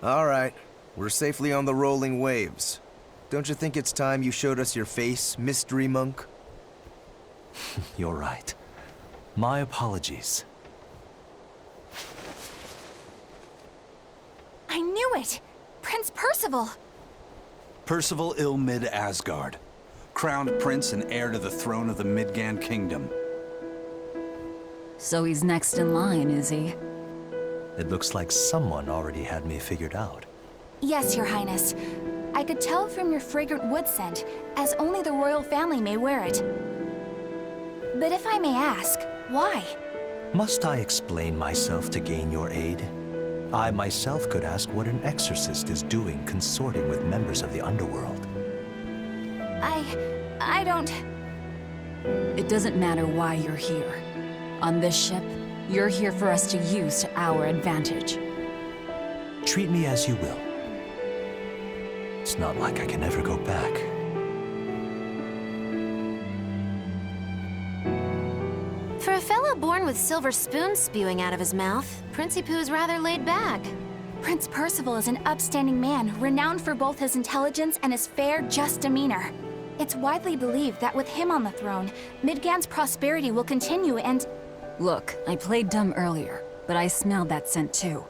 All right, we're safely on the rolling waves. Don't you think it's time you showed us your face, mystery monk? You're right. My apologies. I knew it! Prince Percival! Percival Ilmid Asgard, crowned prince and heir to the throne of the Midgand Kingdom. So he's next in line, is he? It looks like someone already had me figured out. Yes, Your Highness. I could tell from your fragrant wood scent, as only the royal family may wear it. But if I may ask, why? Must I explain myself to gain your aid? I myself could ask what an exorcist is doing consorting with members of the underworld. I don't... It doesn't matter why you're here. On this ship, you're here for us to use to our advantage. Treat me as you will. It's not like I can ever go back. For a fellow born with silver spoons spewing out of his mouth, Princi Poo's rather laid back. Prince Percival is an upstanding man, renowned for both his intelligence and his fair, just demeanor. It's widely believed that with him on the throne, Midgand's prosperity will continue and... Look, I played dumb earlier, but I smelled that scent too.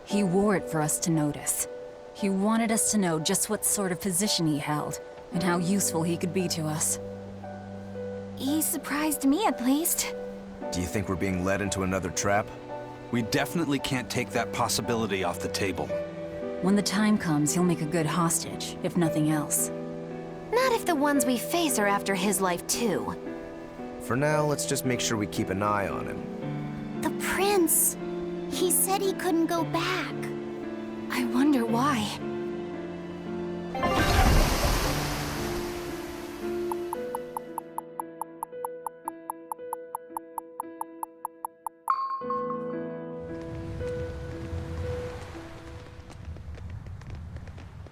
He wore it for us to notice. He wanted us to know just what sort of position he held, and how useful he could be to us. He surprised me, at least. Do you think we're being led into another trap? We definitely can't take that possibility off the table. When the time comes, he'll make a good hostage, if nothing else. Not if the ones we face are after his life too. For now, let's just make sure we keep an eye on him. The prince. He said he couldn't go back. I wonder why.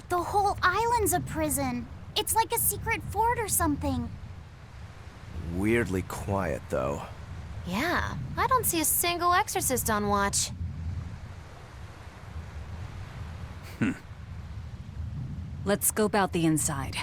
The whole island's a prison. It's like a secret fort or something. Weirdly quiet, though. Yeah, I don't see a single exorcist on watch. Let's scope out the inside.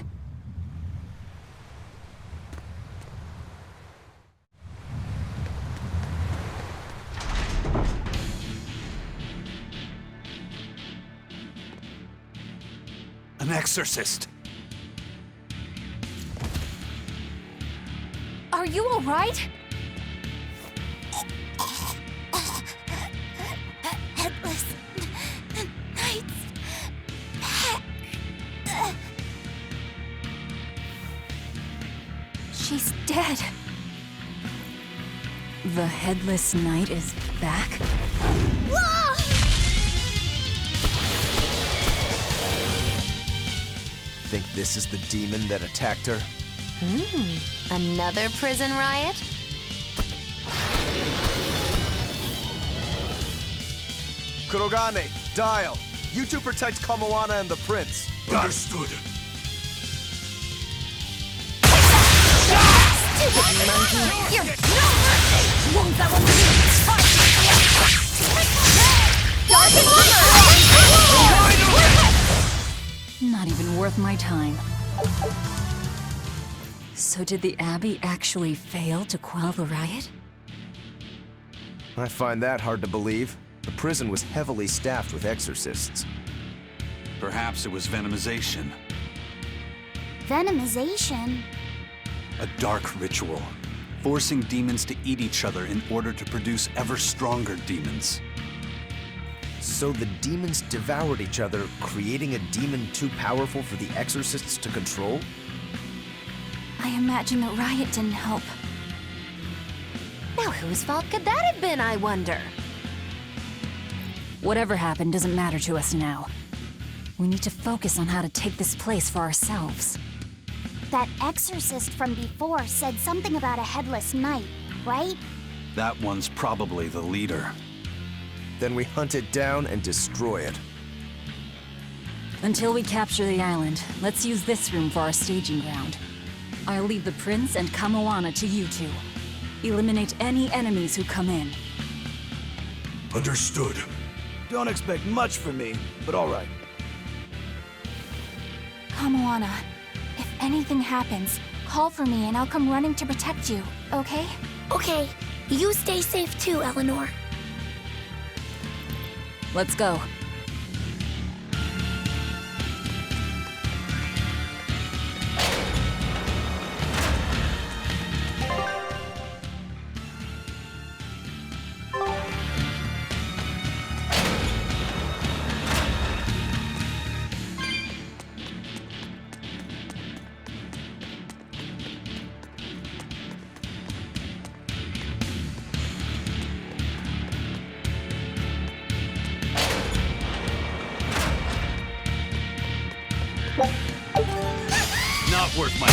An exorcist! Are you all right? Headless Knights back. She's dead. The Headless Knight is back? Whoa! Think this is the demon that attacked her? Another prison riot? Kurogane, Dial. You two protect Kamoana and the prince. Understood. Stupid monkey! You're no mercy! Won't that one be Not even worth my time. So did the Abbey actually fail to quell the riot? I find that hard to believe. The prison was heavily staffed with exorcists. Perhaps it was venomization. Venomization? A dark ritual, forcing demons to eat each other in order to produce ever stronger demons. So the demons devoured each other, creating a demon too powerful for the exorcists to control? I imagine the riot didn't help. Now whose fault could that have been, I wonder? Whatever happened doesn't matter to us now. We need to focus on how to take this place for ourselves. That exorcist from before said something about a headless knight, right? That one's probably the leader. Then we hunt it down and destroy it. Until we capture the island, let's use this room for our staging ground. I'll leave the prince and Kamoana to you two. Eliminate any enemies who come in. Understood. Don't expect much from me, but alright. Kamoana, if anything happens, call for me and I'll come running to protect you, okay? Okay, you stay safe too, Eleanor. Let's go. Not worth my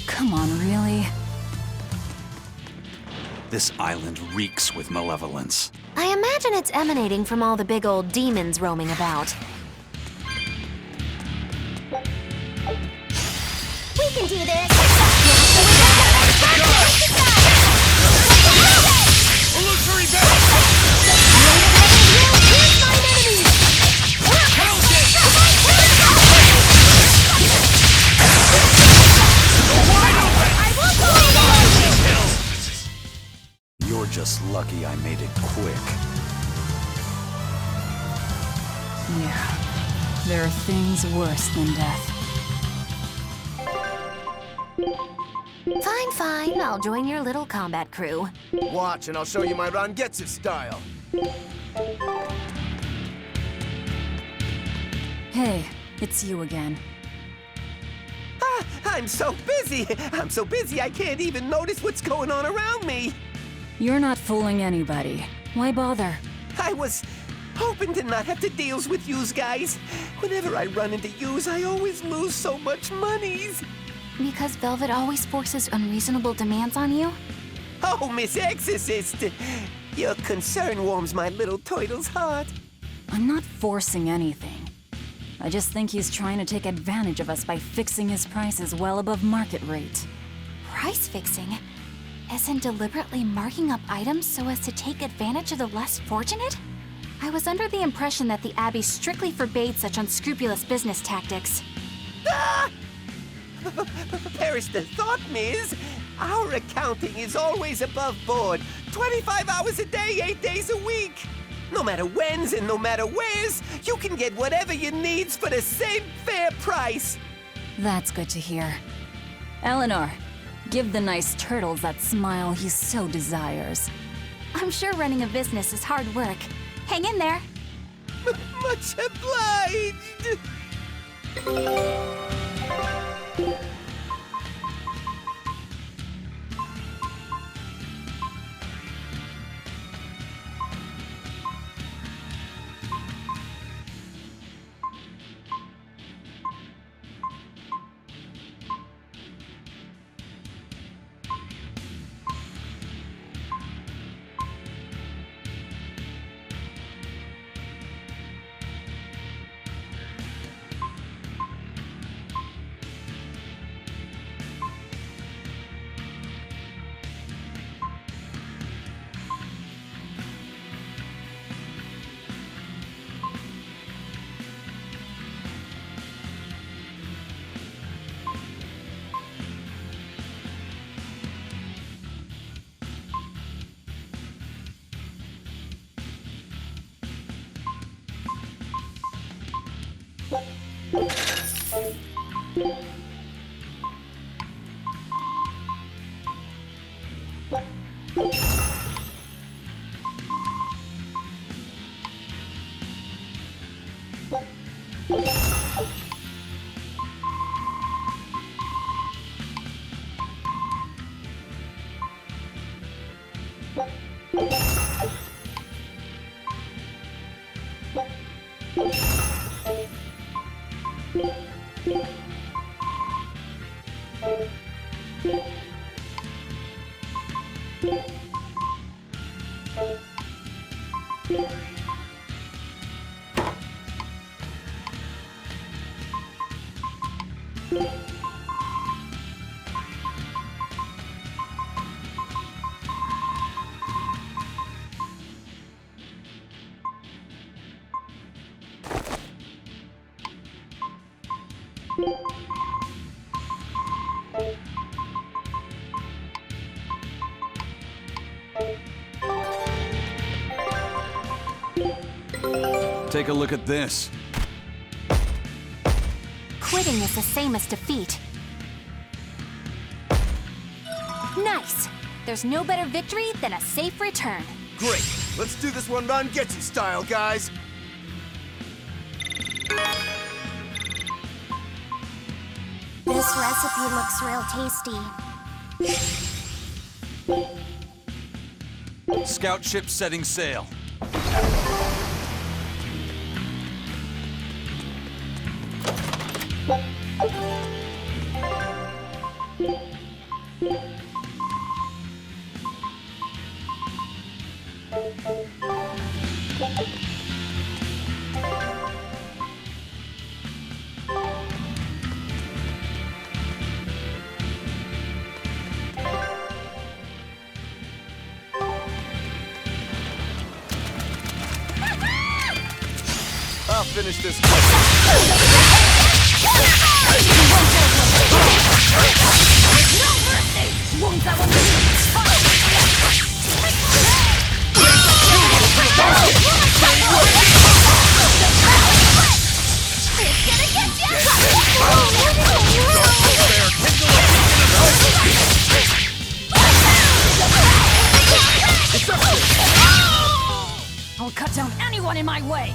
Come on, really? This island reeks with malevolence. I imagine it's emanating from all the big old demons roaming about. We can do this! Illusory belt! You're just lucky I made it quick. Yeah. There are things worse than death. Fine, fine. I'll join your little combat crew. Watch, and I'll show you my Rangetsu style. Hey, it's you again. I'm so busy. I'm so busy I can't even notice what's going on around me. You're not fooling anybody. Why bother? I was hoping to not have to deal with yous guys. Whenever I run into yous, I always lose so much monies. Because Velvet always forces unreasonable demands on you? Oh, Miss Exorcist, your concern warms my little turtle's heart. I'm not forcing anything. I just think he's trying to take advantage of us by fixing his prices well above market rate. Price fixing? As in deliberately marking up items so as to take advantage of the less fortunate? I was under the impression that the Abbey strictly forbade such unscrupulous business tactics. Ah! Perish the thought, Miss. Our accounting is always above board. 25 hours a day, 8 days a week. No matter whens and no matter wheres, you can get whatever you needs for the same fair price. That's good to hear. Eleanor, give the nice turtles that smile he so desires. I'm sure running a business is hard work. Hang in there. Much obliged. Take a look at this. Quitting is the same as defeat. Nice! There's no better victory than a safe return. Great. Let's do this one run get you style, guys. This recipe looks real tasty. Scout ship setting sail. I'll finish this. I'll cut down anyone in my way!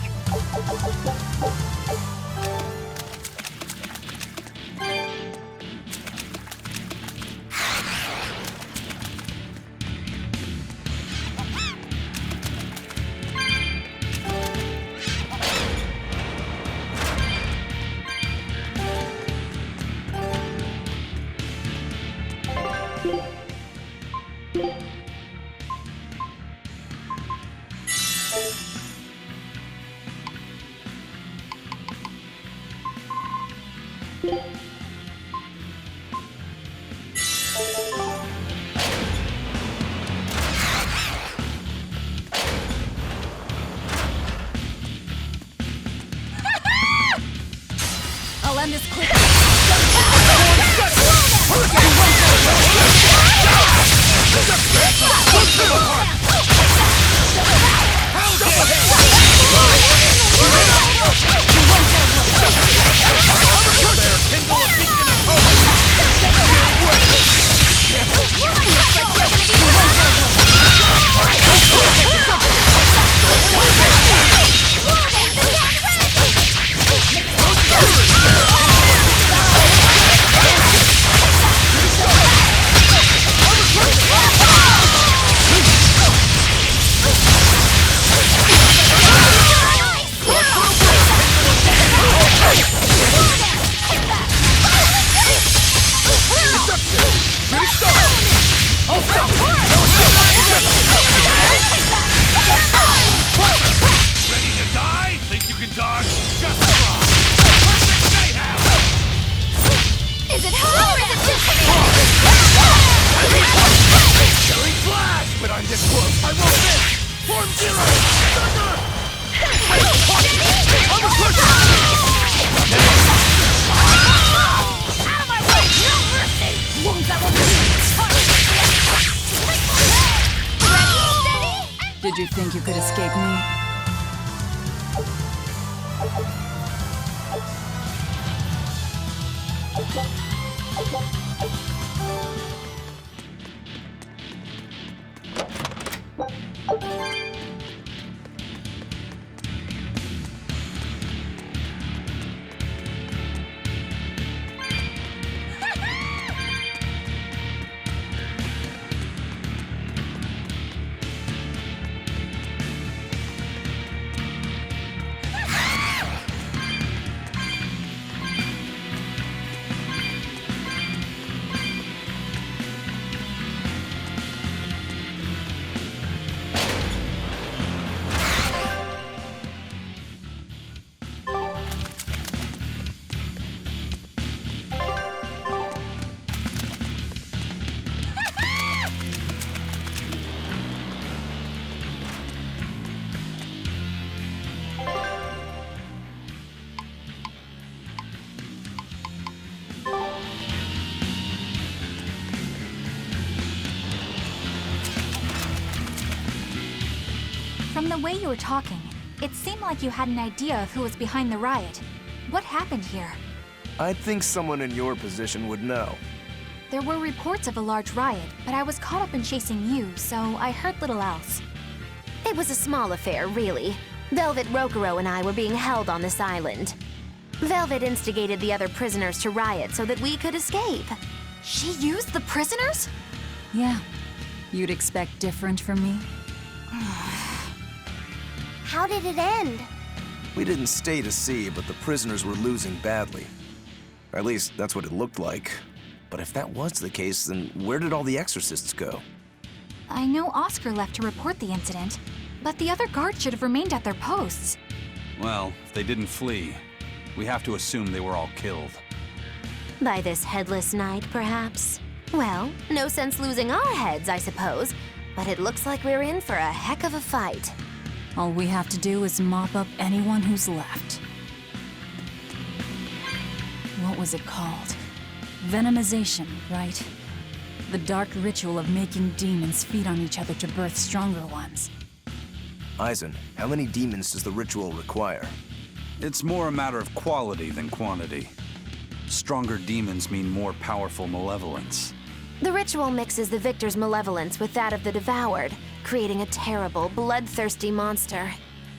I'll end this quickly. Did you think you could escape me? From the way you were talking, it seemed like you had an idea of who was behind the riot. What happened here? I think someone in your position would know. There were reports of a large riot, but I was caught up in chasing you, so I heard little else. It was a small affair, really. Velvet Rokurou and I were being held on this island. Velvet instigated the other prisoners to riot so that we could escape. She used the prisoners? Yeah. You'd expect different from me? How did it end? We didn't stay to see, but the prisoners were losing badly. Or at least, that's what it looked like. But if that was the case, then where did all the exorcists go? I know Oscar left to report the incident, but the other guards should have remained at their posts. Well, if they didn't flee, we have to assume they were all killed. By this headless knight, perhaps? Well, no sense losing our heads, I suppose. But it looks like we're in for a heck of a fight. All we have to do is mop up anyone who's left. What was it called? Venomization, right? The dark ritual of making demons feed on each other to birth stronger ones. Eisen, how many demons does the ritual require? It's more a matter of quality than quantity. Stronger demons mean more powerful malevolence. The ritual mixes the victor's malevolence with that of the devoured, creating a terrible, bloodthirsty monster.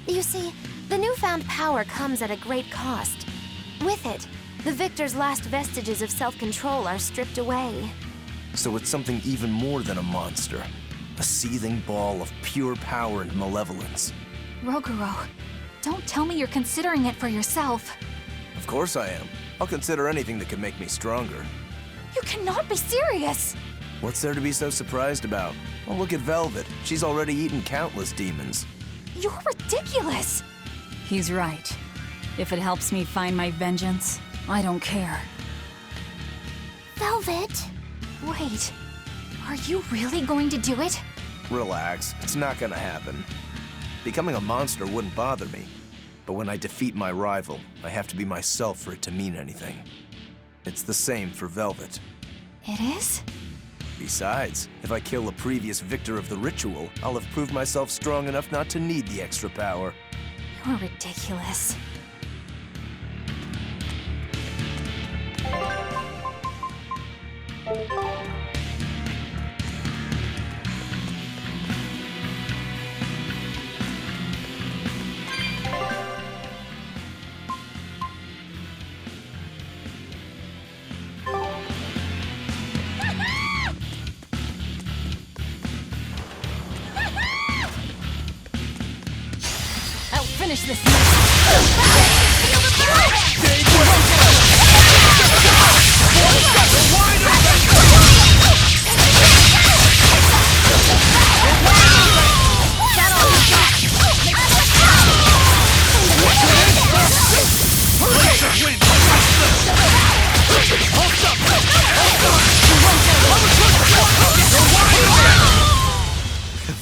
You see, the newfound power comes at a great cost. With it, the victor's last vestiges of self-control are stripped away. So it's something even more than a monster. A seething ball of pure power and malevolence. Rokurou, don't tell me you're considering it for yourself. Of course I am. I'll consider anything that can make me stronger. You cannot be serious! What's there to be so surprised about? Well, look at Velvet. She's already eaten countless demons. You're ridiculous! He's right. If it helps me find my vengeance, I don't care. Velvet? Wait, are you really going to do it? Relax, it's not gonna happen. Becoming a monster wouldn't bother me. But when I defeat my rival, I have to be myself for it to mean anything. It's the same for Velvet. It is? Besides, if I kill a previous victor of the ritual, I'll have proved myself strong enough not to need the extra power. You're ridiculous. I'll finish this.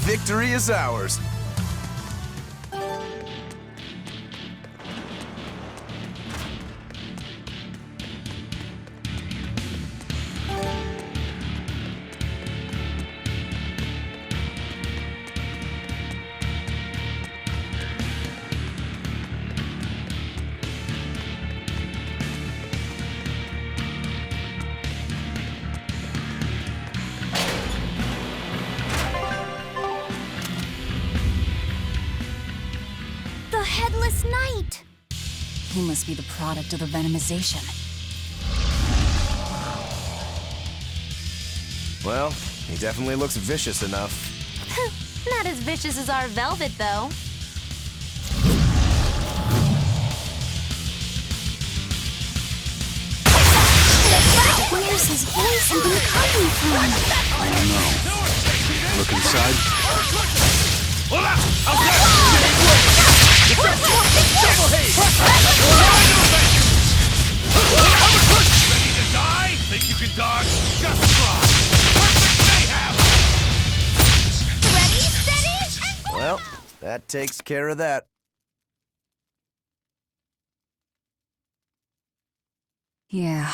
Victory is ours. The Headless Knight! He must be the product of the venomization. Well, he definitely looks vicious enough. Not as vicious as our Velvet, though. Where's his voice even coming from? I don't know. Look inside. Ready to die? Think you can dodge? Just try. Perfect mayhem! Ready, steady, and... Well, that takes care of that. Yeah.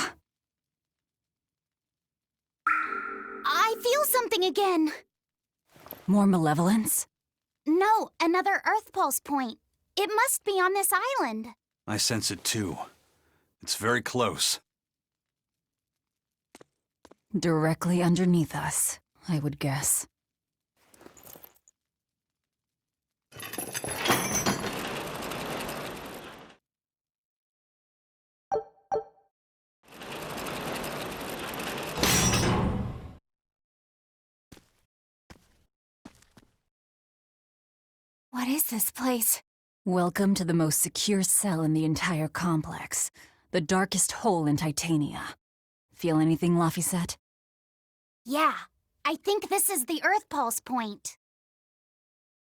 I feel something again. More malevolence? No, another Earth Pulse point. It must be on this island. I sense it too. It's very close. Directly underneath us, I would guess. What is this place? Welcome to the most secure cell in the entire complex. The darkest hole in Titania. Feel anything, Laphicet? Yeah, I think this is the Earth Pulse point.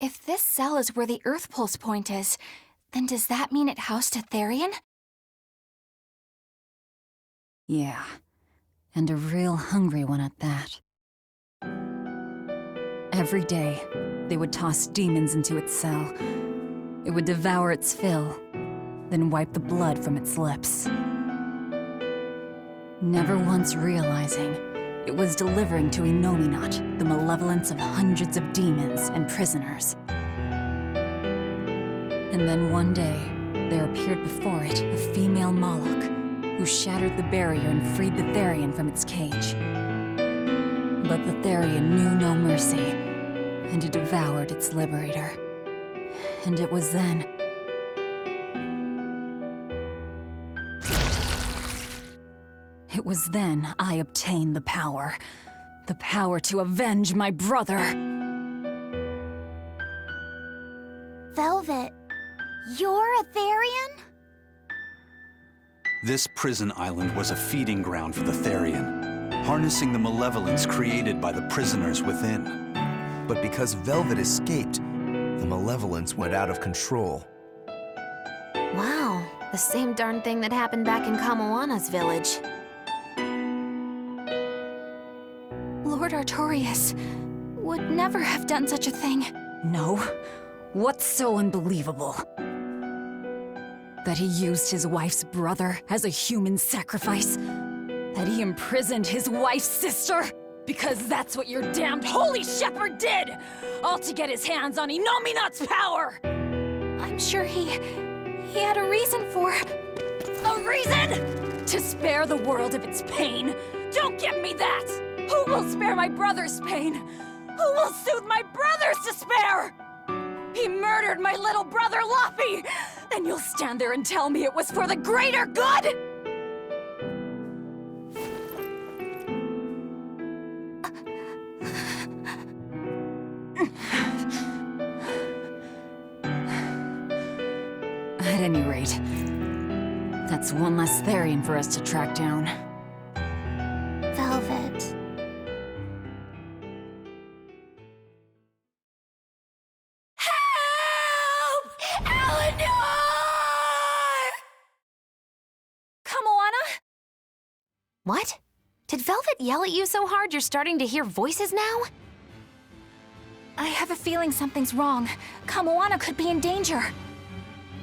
If this cell is where the Earth Pulse point is, then does that mean it housed a Therian? Yeah, and a real hungry one at that. Every day, they would toss demons into its cell. It would devour its fill, then wipe the blood from its lips. Never once realizing it was delivering to Inominat the malevolence of hundreds of demons and prisoners. And then one day, there appeared before it a female Moloch, who shattered the barrier and freed the Therian from its cage. But the Therian knew no mercy, and it devoured its liberator. And it was then... It was then I obtained the power. The power to avenge my brother. Velvet, you're a Therian? This prison island was a feeding ground for the Therian, harnessing the malevolence created by the prisoners within. But because Velvet escaped, the malevolence went out of control. Wow, the same darn thing that happened back in Kamoana's village. Lord Artorias would never have done such a thing. No? What's so unbelievable? That he used his wife's brother as a human sacrifice? That he imprisoned his wife's sister? Because that's what your damned holy shepherd did! All to get his hands on Inominat's power! I'm sure he had a reason for... A reason? To spare the world of its pain? Don't give me that! Who will spare my brother's pain? Who will soothe my brother's despair? He murdered my little brother, Laphie! And you'll stand there and tell me it was for the greater good? At any rate, that's one less Therian for us to track down. Velvet. What? Did Velvet yell at you so hard you're starting to hear voices now? I have a feeling something's wrong. Kamoana could be in danger.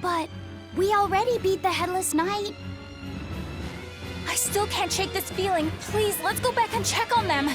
But we already beat the Headless Knight. I still can't shake this feeling. Please, let's go back and check on them.